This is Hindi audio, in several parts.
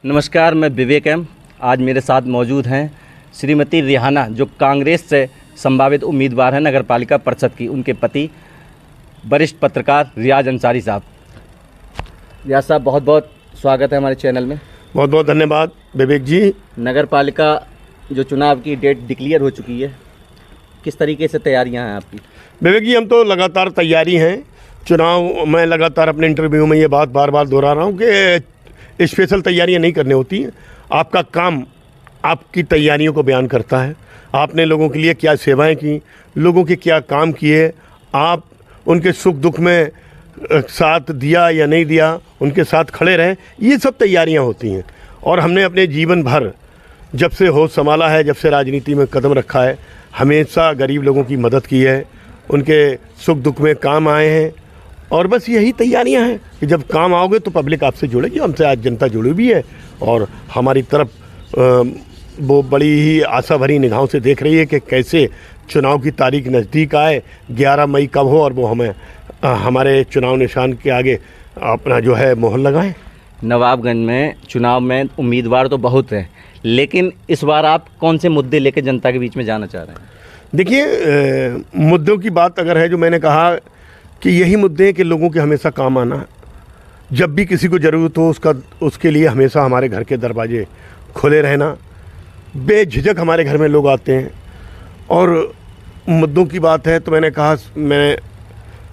नमस्कार, मैं विवेक एम। आज मेरे साथ मौजूद हैं श्रीमती रिहाना, जो कांग्रेस से संभावित उम्मीदवार हैं नगर पालिका परिषद की। उनके पति वरिष्ठ पत्रकार रियाज अंसारी साहब। रियाज साहब, बहुत बहुत स्वागत है हमारे चैनल में। बहुत बहुत धन्यवाद विवेक जी। नगर पालिका जो चुनाव की डेट डिक्लेयर हो चुकी है, किस तरीके से तैयारियां हैं आपकी? विवेक जी, हम तो लगातार तैयारी हैं। चुनाव मैं लगातार अपने इंटरव्यू में ये बात बार बार दोहरा रहा हूँ कि स्पेशल तैयारियां नहीं करनी होती हैं। आपका काम आपकी तैयारियों को बयान करता है। आपने लोगों के लिए क्या सेवाएं की, लोगों के क्या काम किए, आप उनके सुख दुख में साथ दिया या नहीं दिया, उनके साथ खड़े रहें, ये सब तैयारियां होती हैं। और हमने अपने जीवन भर जब से होश संभाला है, जब से राजनीति में कदम रखा है, हमेशा गरीब लोगों की मदद की है, उनके सुख दुख में काम आए हैं। और बस यही तैयारियां हैं कि जब काम आओगे तो पब्लिक आपसे जुड़ेगी। हमसे आज जनता जुड़ी भी है और हमारी तरफ वो बड़ी ही आशा भरी निगाहों से देख रही है कि कैसे चुनाव की तारीख नज़दीक आए, 11 मई कब हो और वो हमें हमारे चुनाव निशान के आगे अपना जो है मोहर लगाएं। नवाबगंज में चुनाव में उम्मीदवार तो बहुत हैं, लेकिन इस बार आप कौन से मुद्दे लेकर जनता के बीच में जाना चाह रहे हैं? देखिए, मुद्दों की बात अगर है, जो मैंने कहा कि यही मुद्दे हैं कि लोगों के हमेशा काम आना। जब भी किसी को ज़रूरत हो उसके लिए हमेशा हमारे घर के दरवाजे खुले रहना। बेझिझक हमारे घर में लोग आते हैं। और मुद्दों की बात है तो मैंने कहा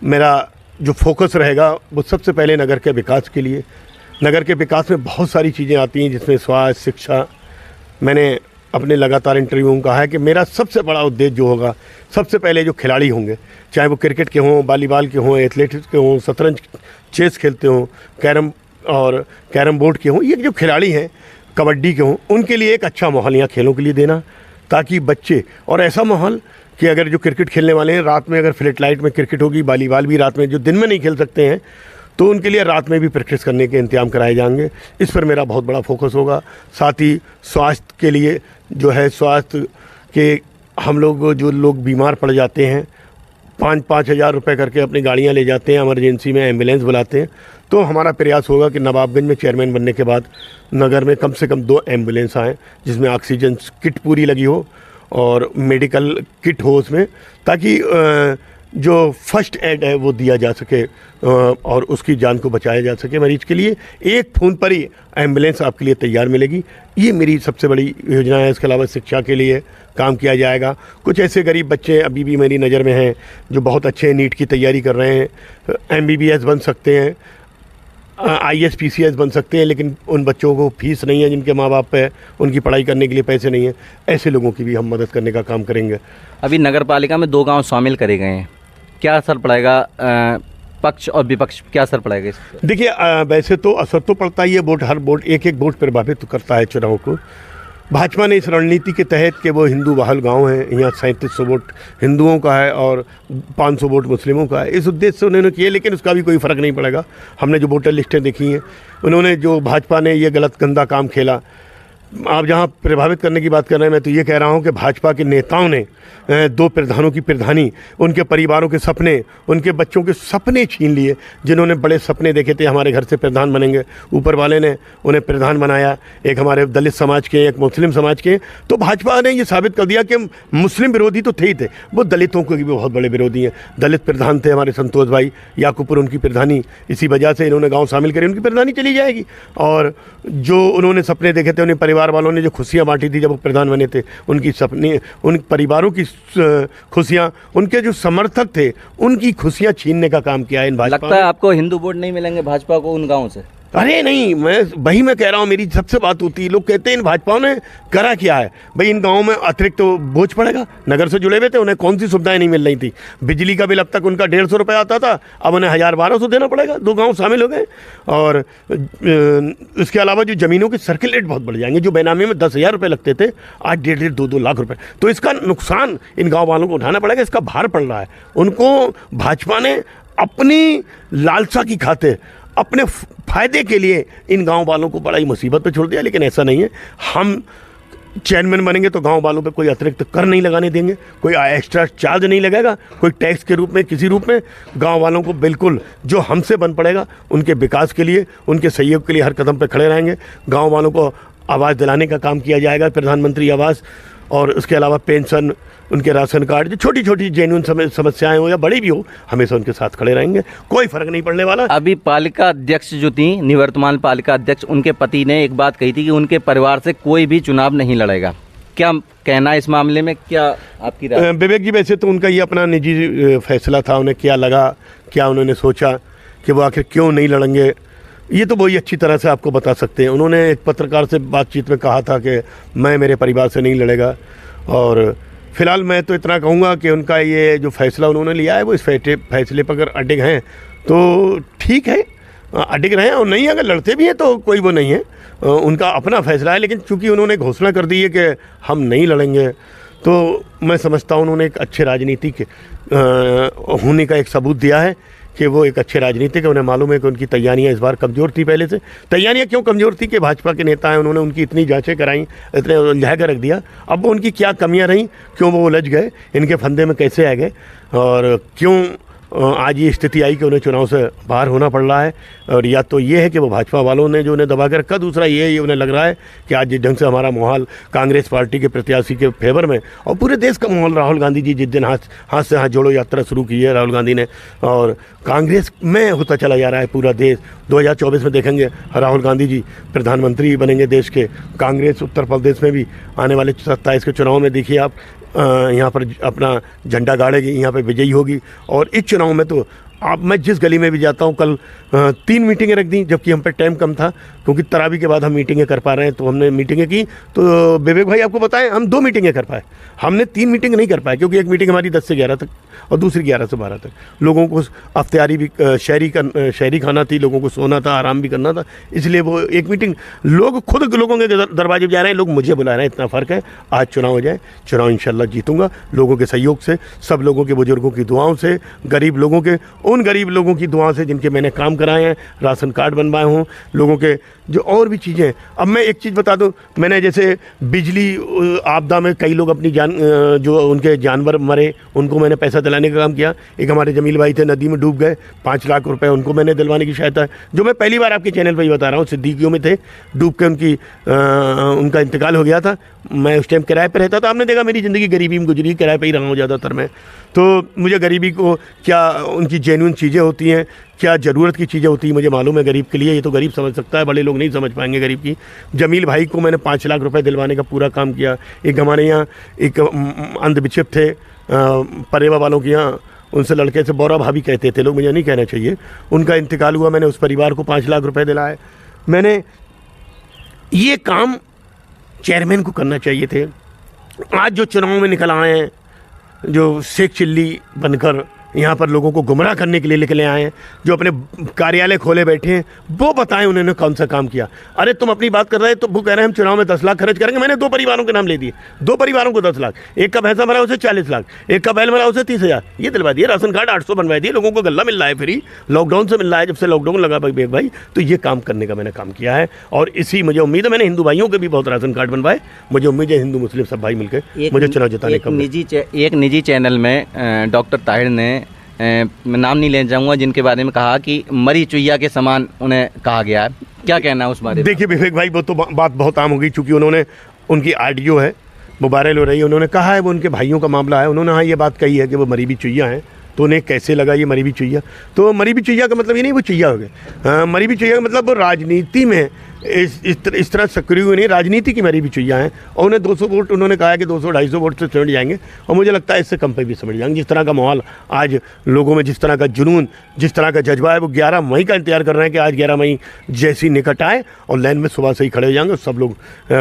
मेरा जो फोकस रहेगा वो सबसे पहले नगर के विकास के लिए। नगर के विकास में बहुत सारी चीज़ें आती हैं, जिसमें स्वास्थ्य, शिक्षा। मैंने अपने लगातार इंटरव्यू में कहा है कि मेरा सबसे बड़ा उद्देश्य जो होगा, सबसे पहले जो खिलाड़ी होंगे, चाहे वो क्रिकेट के हों, वॉलीबॉल के हों, एथलेटिक्स के हों, शतरंज, चेस खेलते हों, कैरम बोर्ड के हों, ये जो खिलाड़ी हैं, कबड्डी के हों, उनके लिए एक अच्छा माहौल यहाँ खेलों के लिए देना, ताकि बच्चे, और ऐसा माहौल कि अगर जो क्रिकेट खेलने वाले हैं, रात में अगर फ्लड लाइट में क्रिकेट होगी, वॉलीबॉल भी रात में, जो दिन में नहीं खेल सकते हैं, तो उनके लिए रात में भी प्रैक्टिस करने के इंतजाम कराए जाएंगे। इस पर मेरा बहुत बड़ा फोकस होगा। साथ ही स्वास्थ्य के लिए जो है, स्वास्थ्य के हम लोग जो लोग बीमार पड़ जाते हैं, 5-5 हज़ार रुपये करके अपनी गाड़ियां ले जाते हैं, इमरजेंसी में एम्बुलेंस बुलाते हैं। तो हमारा प्रयास होगा कि नवाबगंज में चेयरमैन बनने के बाद नगर में कम से कम 2 एम्बुलेंस आएँ, जिसमें ऑक्सीजन किट पूरी लगी हो और मेडिकल किट हो उसमें, ताकि जो फर्स्ट एड है वो दिया जा सके और उसकी जान को बचाया जा सके मरीज के लिए। एक फ़ोन पर ही एम्बुलेंस आपके लिए तैयार मिलेगी। ये मेरी सबसे बड़ी योजना है। इसके अलावा शिक्षा के लिए काम किया जाएगा। कुछ ऐसे गरीब बच्चे अभी भी मेरी नज़र में हैं जो बहुत अच्छे नीट की तैयारी कर रहे हैं, MBBS बन सकते हैं, IAS PCS बन सकते हैं, लेकिन उन बच्चों को फीस नहीं है, जिनके माँ बाप पे उनकी पढ़ाई करने के लिए पैसे नहीं है। ऐसे लोगों की भी हम मदद करने का काम करेंगे। अभी नगर पालिका में 2 गांव शामिल करे गए हैं, क्या असर पड़ेगा? पक्ष और विपक्ष क्या असर पड़ेगा इससे? देखिए, वैसे तो असर तो पड़ता ही है। वोट, हर वोट एक एक वोट प्रभावित करता है चुनाव को। भाजपा ने इस रणनीति के तहत कि वो हिंदू बहुल गांव हैं, यहाँ 3700 वोट हिंदुओं का है और 500 वोट मुस्लिमों का है, इस उद्देश्य से उन्होंने किए। लेकिन उसका भी कोई फ़र्क नहीं पड़ेगा। हमने जो वोटर लिस्टें देखी हैं, उन्होंने जो भाजपा ने ये गलत गंदा काम खेला। आप जहाँ प्रभावित करने की बात कर रहे हैं, मैं तो ये कह रहा हूँ कि भाजपा के नेताओं ने 2 प्रधानों की प्रधानी, उनके परिवारों के सपने, उनके बच्चों के सपने छीन लिए। जिन्होंने बड़े सपने देखे थे हमारे घर से प्रधान बनेंगे, ऊपर वाले ने उन्हें प्रधान बनाया, एक हमारे दलित समाज के, एक मुस्लिम समाज के। तो भाजपा ने ये साबित कर दिया कि मुस्लिम विरोधी तो थे ही थे, वो दलितों के भी बहुत बड़े विरोधी हैं। दलित प्रधान थे हमारे संतोष भाई याकूबपुर, उनकी प्रधानी, इसी वजह से इन्होंने गाँव शामिल करी, उनकी प्रधानी चली जाएगी। और जो उन्होंने सपने देखे थे, उन्हें परिवार वालों ने जो खुशियां बांटी थी जब वो प्रधान बने थे, उनकी सपने, उन परिवारों की खुशियां, उनके जो समर्थक थे उनकी खुशियां छीनने का काम किया है इन भाजपा। लगता है आपको हिंदू वोट नहीं मिलेंगे भाजपा को उन गांवों से? अरे नहीं, मैं कह रहा हूँ, मेरी सबसे बात होती है। लोग कहते हैं इन भाजपाओं ने करा क्या है भाई, इन गाँवों में अतिरिक्त तो बोझ पड़ेगा। नगर से जुड़े हुए थे, उन्हें कौन सी सुविधाएं नहीं मिल रही थी। बिजली का बिल अब तक उनका 150 रुपये आता था, अब उन्हें 1000-1200 देना पड़ेगा। 2 गाँव शामिल हो गए। और इसके अलावा जो ज़मीनों के सर्किल रेट बहुत बढ़ जाएंगे। जो बेनामी में 10,000 रुपये लगते थे, आज 1.5-2 लाख रुपये। तो इसका नुकसान इन गाँव वालों को उठाना पड़ेगा, इसका भार पड़ रहा है उनको। भाजपा ने अपनी लालसा की खातिर, अपने फ़ायदे के लिए इन गांव वालों को बड़ा ही मुसीबत पे छोड़ दिया। लेकिन ऐसा नहीं है। हम चेयरमैन बनेंगे तो गांव वालों पे कोई अतिरिक्त कर नहीं लगाने देंगे, कोई एक्स्ट्रा चार्ज नहीं लगेगा, कोई टैक्स के रूप में किसी रूप में। गांव वालों को बिल्कुल जो हमसे बन पड़ेगा उनके विकास के लिए, उनके सहयोग के लिए हर कदम पे खड़े रहेंगे। गांव वालों को आवास दिलाने का काम किया जाएगा, प्रधानमंत्री आवास, और उसके अलावा पेंशन, उनके राशन कार्ड, जो छोटी छोटी जेन्युइन समस्याएं हो या बड़ी भी हो, हमेशा उनके साथ खड़े रहेंगे, कोई फर्क नहीं पड़ने वाला। अभी पालिका अध्यक्ष जो थी, निवर्तमान पालिका अध्यक्ष, उनके पति ने एक बात कही थी कि उनके परिवार से कोई भी चुनाव नहीं लड़ेगा। क्या कहना है इस मामले में, क्या आपकी राय? विवेक जी, वैसे तो उनका ये अपना निजी फैसला था, उन्हें क्या लगा, क्या उन्होंने सोचा कि वो आखिर क्यों नहीं लड़ेंगे, ये तो वही अच्छी तरह से आपको बता सकते हैं। उन्होंने एक पत्रकार से बातचीत में कहा था कि मैं मेरे परिवार से नहीं लड़ेगा, और फिलहाल मैं तो इतना कहूँगा कि उनका ये जो फैसला उन्होंने लिया है वो इस फैसले पर अगर अडिग हैं तो ठीक है, अडिग रहें, और नहीं अगर लड़ते भी हैं तो कोई वो नहीं है, उनका अपना फैसला है। लेकिन चूंकि उन्होंने घोषणा कर दी है कि हम नहीं लड़ेंगे, तो मैं समझता हूँ उन्होंने एक अच्छे राजनीतिक होने का एक सबूत दिया है कि वो एक अच्छे राजनीतिक है। उन्हें मालूम है कि उनकी तैयारियां इस बार कमज़ोर थी। पहले से तैयारियां क्यों कमज़ोर थी कि भाजपा के नेता हैं, उन्होंने उनकी इतनी जांचें कराई, इतने उलझा कर रख दिया। अब वो उनकी क्या कमियां रहीं, क्यों वो उलझ गए, इनके फंदे में कैसे आ गए, और क्यों आज ये स्थिति आई कि उन्हें चुनाव से बाहर होना पड़ रहा है। और या तो ये है कि वो भाजपा वालों ने जो उन्हें दबा कर रखा, दूसरा ये उन्हें लग रहा है कि आज जिस ढंग से हमारा माहौल कांग्रेस पार्टी के प्रत्याशी के फेवर में, और पूरे देश का माहौल, राहुल गांधी जी जिस दिन हाथ से हाथ जोड़ो यात्रा शुरू की है राहुल गांधी ने, और कांग्रेस में होता चला जा रहा है पूरा देश। 2024 में देखेंगे राहुल गांधी जी प्रधानमंत्री बनेंगे देश के। कांग्रेस उत्तर प्रदेश में भी आने वाले 27 के चुनाव में देखिए आप, यहाँ पर अपना झंडा गाड़ेगी, यहाँ पर विजयी होगी। और इस चुनाव में तो अब मैं जिस गली में भी जाता हूँ, कल 3 मीटिंगें रख दी, जबकि हम पे टाइम कम था, क्योंकि तरावी के बाद हम मीटिंगें कर पा रहे हैं, तो हमने मीटिंगें की। तो विवेक भाई आपको बताएं, हम 2 मीटिंगें कर पाए, हमने 3 मीटिंग नहीं कर पाए, क्योंकि एक मीटिंग हमारी 10 से 11 तक और दूसरी 11 से 12 तक। लोगों को अफ्तारी भी शहरी खाना थी, लोगों को सोना था, आराम भी करना था, इसलिए वो एक मीटिंग, लोग खुद लोगों के दरवाजे पर जा रहे हैं, लोग मुझे बुला रहे हैं, इतना फ़र्क है। आज चुनाव हो जाए, चुनाव इंशाल्लाह जीतूंगा, लोगों के सहयोग से, सब लोगों के, बुजुर्गों की दुआओं से, गरीब लोगों के, उन गरीब लोगों की दुआ से जिनके मैंने काम कराए हैं, राशन कार्ड बनवाए हों, लोगों के जो और भी चीज़ें। अब मैं एक चीज़ बता दूं, मैंने जैसे बिजली आपदा में कई लोग अपनी जान, जो उनके जानवर मरे, उनको मैंने पैसा दिलाने का काम किया। एक हमारे जमील भाई थे, नदी में डूब गए, 5 लाख रुपए उनको मैंने दिलवाने की सहायता, जो मैं पहली बार आपके चैनल पर ही बता रहा हूँ। सिद्दीकियों में थे, डूब के उनका इंतकाल हो गया था। मैं उस टाइम किराए पर रहता था, आपने देखा मेरी ज़िंदगी गरीबी में गुजरी, किराए पर ही रहा हूँ ज़्यादातर मैं। तो मुझे गरीबी को, क्या उनकी जेन्युइन चीज़ें होती हैं, क्या ज़रूरत की चीज़ें होती हैं, मुझे मालूम है गरीब के लिए। ये तो गरीब समझ सकता है, बड़े लोग नहीं समझ पाएंगे गरीब की। जमील भाई को मैंने 5 लाख रुपए दिलवाने का पूरा काम किया। एक हमारे यहाँ एक अंधविक्षिप थे परेवा वालों के यहाँ, उनसे लड़के से बौरा भाभी कहते थे लोग, मुझे नहीं कहना चाहिए, उनका इंतकाल हुआ, मैंने उस परिवार को 5 लाख रुपए दिलाए। मैंने ये काम चेयरमैन को करना चाहिए थे। आज जो चुनाव में निकल आए हैं, जो शेख चिल्ली बनकर यहाँ पर लोगों को गुमराह करने के लिए निकले आए हैं, जो अपने कार्यालय खोले बैठे हैं, वो बताएं उन्होंने कौन सा काम किया। अरे तुम अपनी बात कर रहे हैं, तो वो कह रहे हैं हम चुनाव में 10 लाख खर्च करेंगे। मैंने 2 परिवारों के नाम ले दिए, 2 परिवारों को 10 लाख, एक का भैंसा मरा उसे 40 लाख, एक का बैल मरा उसे 30,000, ये दिलवा दिए। राशन कार्ड 800 बनवा दिए, लोगों को गल्ला मिल रहा है फ्री, लॉकडाउन से मिल रहा है, जब से लॉकडाउन लगा भाई। तो ये काम करने का मैंने काम किया है, और इसी मुझे उम्मीद है, मैंने हिंदू भाइयों के भी बहुत राशन कार्ड बनवाए। मुझे उम्मीद है हिंदू मुस्लिम सब भाई मिलकर मुझे चुनाव जिताने का। एक निजी चैनल में डॉक्टर ताहिर ने, मैं नाम नहीं ले जाऊंगा, जिनके बारे में कहा कि मरी चुईया के समान उन्हें कहा गया है, क्या कहना है उस बारे में? देखिए विवेक भाई, वो तो बात बहुत आम हो गई, चूँकि उन्होंने, उनकी ऑडियो है, वो वायरल हो रही है, उन्होंने कहा है वो उनके भाइयों का मामला है, उन्होंने हाँ ये बात कही है कि वो मरी भी चुईया हैं। तो उन्हें कैसे लगा ये मरी भी चुईया? तो मरी भी चुईया का मतलब ये नहीं वो चुईया हो गए, मरी भी चुईया का मतलब वो राजनीति में इस तरह सक्रिय हुए नहीं, राजनीति की मरी भी चुईया हैं। और उन्हें 200 वोट, उन्होंने कहा है कि 200-250 वोट से सिमट जाएंगे, और मुझे लगता है इससे कम पे भी सिमट जाएंगे। जिस तरह का माहौल आज लोगों में, जिस तरह का जुनून, जिस तरह का जज्बा है, वो 11 मई का इंतजार कर रहे हैं कि आज 11 मई जैसी निकट आए और लाइन में सुबह से ही खड़े हो जाएंगे। सब लोग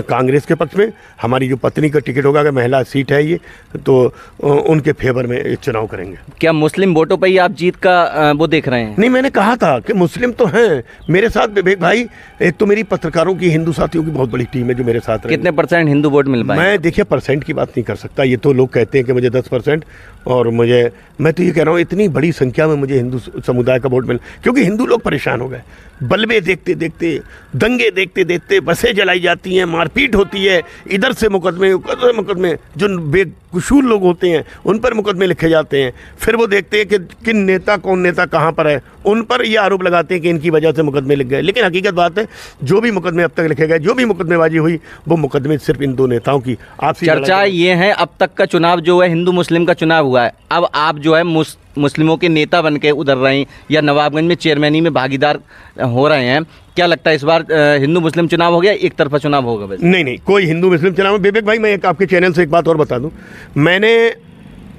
कांग्रेस के पक्ष में, हमारी जो पत्नी का टिकट होगा, कि महिला सीट है ये, तो उनके फेवर में चुनाव करेंगे। क्या मुस्लिम वोटों पर ही आप जीत का वो देख रहे हैं? नहीं, मैंने कहा था कि मुस्लिम तो हैं मेरे साथ विवेक भाई। एक तो मेरी पत्रकारों की, हिंदू साथियों की बहुत बड़ी टीम है जो मेरे साथ रहे। कितने % हिंदू वोट मिल पाए? मैं देखिए परसेंट की बात नहीं कर सकता, ये तो लोग कहते हैं कि मुझे 10% और मैं तो ये कह रहा हूँ इतनी बड़ी संख्या में मुझे हिंदू समुदाय का वोट मिला, क्योंकि हिंदू लोग परेशान हो गए। बल्बे देखते देखते, दंगे देखते देखते, बसें जलाई जाती हैं, मारपीट होती है, इधर से मुकदमे उधर से मुकदमे, जो बेकसूर लोग होते हैं उन पर मुकदमे लिखे जाते हैं। फिर वो देखते हैं कि किन नेता, कौन नेता कहाँ पर है, उन पर ये आरोप लगाते हैं कि इनकी वजह से मुकदमे लिख गए। लेकिन हकीकत बात है, जो भी मुकदमे अब तक लिखे गए, जो भी मुकदमेबाजी हुई, वो मुकदमे सिर्फ इन दो नेताओं की आपसी चर्चा ये है, अब तक का चुनाव जो है हिंदू मुस्लिम का चुनाव हुआ है, अब आप जो है मुस्लिमों के नेता बन के उधर रहे हैं या नवाबगंज में चेयरमैनी में भागीदार हो रहे हैं, क्या लगता है इस बार हिंदू मुस्लिम चुनाव हो गया, एक तरफा चुनाव होगा? वैसे नहीं, कोई हिंदू मुस्लिम चुनाव। विवेक भाई, मैं एक आपके चैनल से एक बात और बता दूं, मैंने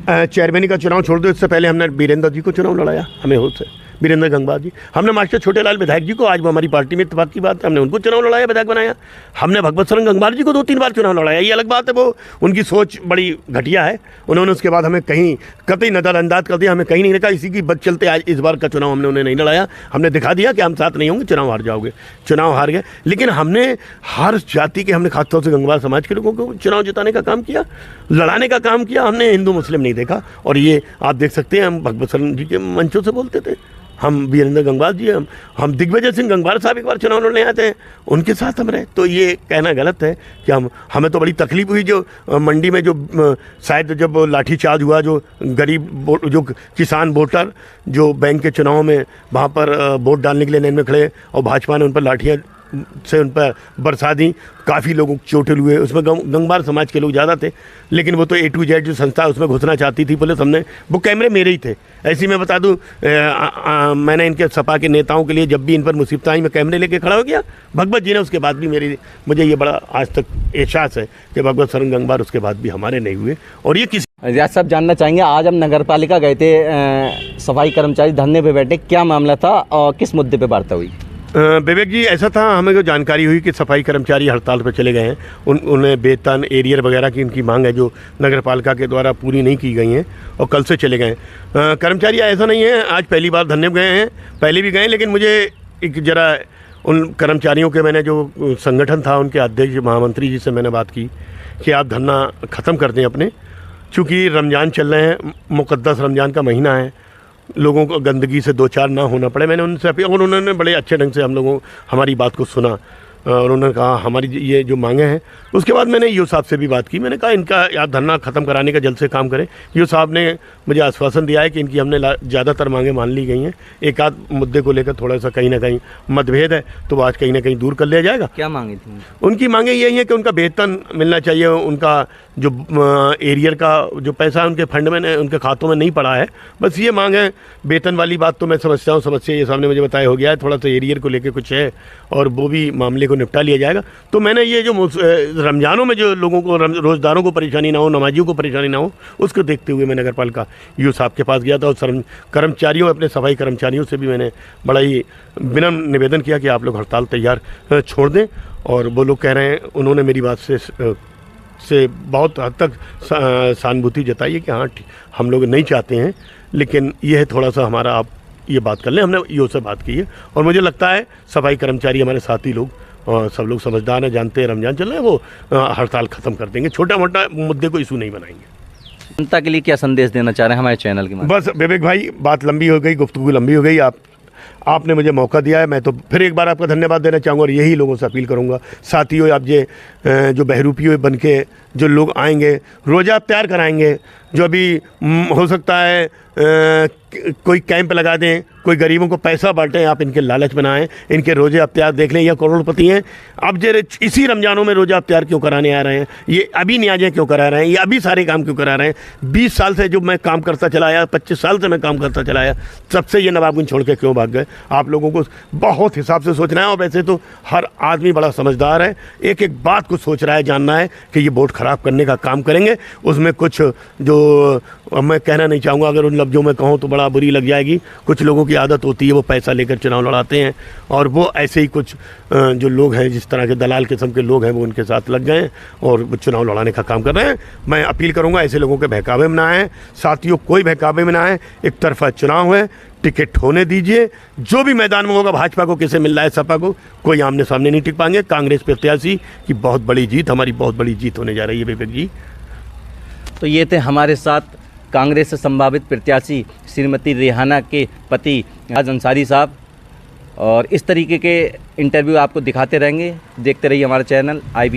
चेयरमैनी का चुनाव छोड़ दो, इससे पहले हमने वीरेंद्र जी को चुनाव लड़ाया, हमें हो से वीरेंद्र गंगवार जी, हमने मास्टर छोटेलाल विधायक जी को, आज वो हमारी पार्टी में इत्तेफाक की बात है, हमने उनको चुनाव लड़ाया, विधायक बनाया। हमने भगवत शरण गंगवार जी को 2-3 बार चुनाव लड़ाया। ये अलग बात है, वो उनकी सोच बड़ी घटिया है, उन्होंने उसके बाद हमें कहीं कतई नज़रअंदाज कर दिया, हमें कहीं नहीं रखा। इसी की बद चलते आज इस बार का चुनाव हमने उन्हें नहीं लड़ाया। हमने दिखा दिया कि हम साथ नहीं होंगे, चुनाव हार जाओगे, चुनाव हार गए। लेकिन हमने हर जाति के, हमने खासतौर से गंगवार समाज के लोगों को चुनाव जिताने का काम किया, लड़ाने का काम किया। हमने हिंदू मुस्लिम नहीं देखा। और ये आप देख सकते हैं, हम भगवत शरण जी के मंचों से बोलते थे, हम वीरेंद्र गंगवार जी, हम दिग्विजय सिंह गंगवार साहब एक बार चुनाव लड़ने आते हैं, उनके साथ हम रहे। तो ये कहना गलत है कि हमें तो बड़ी तकलीफ हुई जो मंडी में जो शायद जब लाठीचार्ज हुआ, जो गरीब जो किसान वोटर जो बैंक के चुनाव में वहाँ पर वोट डालने के लिए लाइन में खड़े और भाजपा ने उन पर लाठियाँ से उन पर बरसा दी, काफ़ी लोग चोटिल हुए। उसमें गंगवार समाज के लोग ज़्यादा थे, लेकिन वो तो A to Z जो संस्था उसमें घुसना चाहती थी पुलिस। हमने वो कैमरे मेरे ही थे। ऐसे मैं बता दूं, मैंने इनके सपा के नेताओं के लिए जब भी इन पर मुसीबत आई, मैं कैमरे लेके खड़ा हो गया। भगवत जी ने उसके बाद भी मुझे ये बड़ा आज तक एहसास है कि भगवत शरण गंगवार उसके बाद भी हमारे नहीं हुए। और ये किसी रियाज साहब जानना चाहेंगे, आज हम नगर पालिका गए थे, सफाई कर्मचारी धरने पे बैठे, क्या मामला था और किस मुद्दे पे वार्ता हुई? विवेक जी, ऐसा था, हमें जो जानकारी हुई कि सफाई कर्मचारी हड़ताल पर चले गए हैं, उन्हें वेतन, एरियर वगैरह की इनकी मांग है जो नगर पालिका के द्वारा पूरी नहीं की गई हैं और कल से चले गए हैं। कर्मचारी ऐसा नहीं है आज पहली बार धरने गए हैं, पहले भी गए, लेकिन मुझे एक जरा उन कर्मचारियों के, मैंने जो संगठन था उनके अध्यक्ष महामंत्री जी से मैंने बात की कि आप धरना ख़त्म कर दें अपने, चूँकि रमज़ान चल रहे हैं, मुक़द्दस रमज़ान का महीना है, लोगों को गंदगी से दो चार ना होना पड़े। मैंने उनसे अपील, और उन्होंने बड़े अच्छे ढंग से हमारी बात को सुना और उन्होंने कहा हमारी ये जो मांगे हैं। उसके बाद मैंने ईओ साहब से भी बात की, मैंने कहा इनका या धरना ख़त्म कराने का जल्द से काम करें। ईओ साहब ने मुझे आश्वासन दिया है कि इनकी हमने ज़्यादातर मांगें मान ली गई हैं, एक आध मुद्दे को लेकर थोड़ा सा कहीं ना कहीं मतभेद है, तो वो आज कहीं ना कहीं दूर कर लिया जाएगा। क्या मांगे थी उनकी? मांगे यही है कि उनका वेतन मिलना चाहिए, उनका जो एरियर का जो पैसा उनके फंड में, उनके खातों में नहीं पड़ा है, बस ये मांग है। वेतन वाली बात तो मैं समझता हूँ, समस्या ये सामने मुझे बताया हो गया है, थोड़ा सा एरियर को लेकर कुछ है और वो भी मामले को निपटा लिया जाएगा। तो मैंने ये जो रमज़ानों में जो लोगों को, रोज़दारों को परेशानी ना हो, नमाजियों को परेशानी ना हो, उसको देखते हुए मैं नगर पालिका ईओ साहब के पास गया था और कर्मचारियों, अपने सफाई कर्मचारियों से भी मैंने बड़ा ही विनम्र निवेदन किया कि आप लोग हड़ताल तैयार छोड़ दें। और वो लोग कह रहे हैं, उन्होंने मेरी बात से बहुत हद तक सहानुभूति जताई है कि हाँ हम लोग नहीं चाहते हैं, लेकिन ये है थोड़ा सा हमारा, आप ये बात कर लें। हमने ईओ से बात की है और मुझे लगता है सफाई कर्मचारी हमारे साथी लोग सब लोग समझदार हैं, जानते हैं रमज़ान चल रहा है, वो हड़ताल ख़त्म कर देंगे, छोटा मोटा मुद्दे को इशू नहीं बनाएंगे। जनता के लिए क्या संदेश देना चाह रहे हैं हमारे चैनल के माध्यम? बस विवेक भाई, बात लंबी हो गई, गुफ्तगू लंबी हो गई, आपने मुझे मौका दिया है, मैं तो फिर एक बार आपका धन्यवाद देना चाहूँगा और यही लोगों से अपील करूँगा, साथियों, आप जो बहरूपियों बन के जो लोग आएंगे, रोज़ा अफ्तार कराएंगे, जो अभी हो सकता है कोई कैंप लगा दें, कोई गरीबों को पैसा बांटें, आप इनके लालच बनाएं, इनके रोज़े अफ्तार देख लें, या करोड़पति हैं, अब इसी रमज़ानों में रोज़ा अफ्तार क्यों कराने आ रहे हैं, ये अभी न्याज़ें क्यों करा रहे हैं, ये अभी सारे काम क्यों करा रहे हैं? 20 साल से जो मैं काम करता चला आया, 25 साल से मैं काम करता चला आया, तब से ये नवाबगंज छोड़ के क्यों भाग गए? आप लोगों को बहुत हिसाब से सोचना है। और वैसे तो हर आदमी बड़ा समझदार है, एक एक बात को सोच रहा है, जानना है कि ये वोट ख़राब करने का काम करेंगे, उसमें कुछ जो अब मैं कहना नहीं चाहूँगा, अगर उन लफ्ज़ों में कहूँ तो बड़ा बुरी लग जाएगी। कुछ लोगों की आदत होती है वो पैसा लेकर चुनाव लड़ाते हैं, और वो ऐसे ही कुछ जो लोग हैं, जिस तरह के दलाल किस्म के लोग हैं, वो उनके साथ लग गए और वो चुनाव लड़ाने का काम कर रहे हैं। मैं अपील करूँगा ऐसे लोगों के बहकावे में ना आए। साथियों, कोई बहकावे में ना आए, एक तरफा चुनाव है, टिकट होने दीजिए। जो भी मैदान में होगा, भाजपा को किसे मिल रहा है, सपा को, कोई आमने सामने नहीं टिक पाएंगे। कांग्रेस प्रत्याशी की बहुत बड़ी जीत, हमारी बहुत बड़ी जीत होने जा रही है विवेक जी। तो ये थे हमारे साथ कांग्रेस से संभावित प्रत्याशी श्रीमती रिहाना के पति रियाज अंसारी साहब, और इस तरीके के इंटरव्यू आपको दिखाते रहेंगे। देखते रहिए हमारा चैनल IB।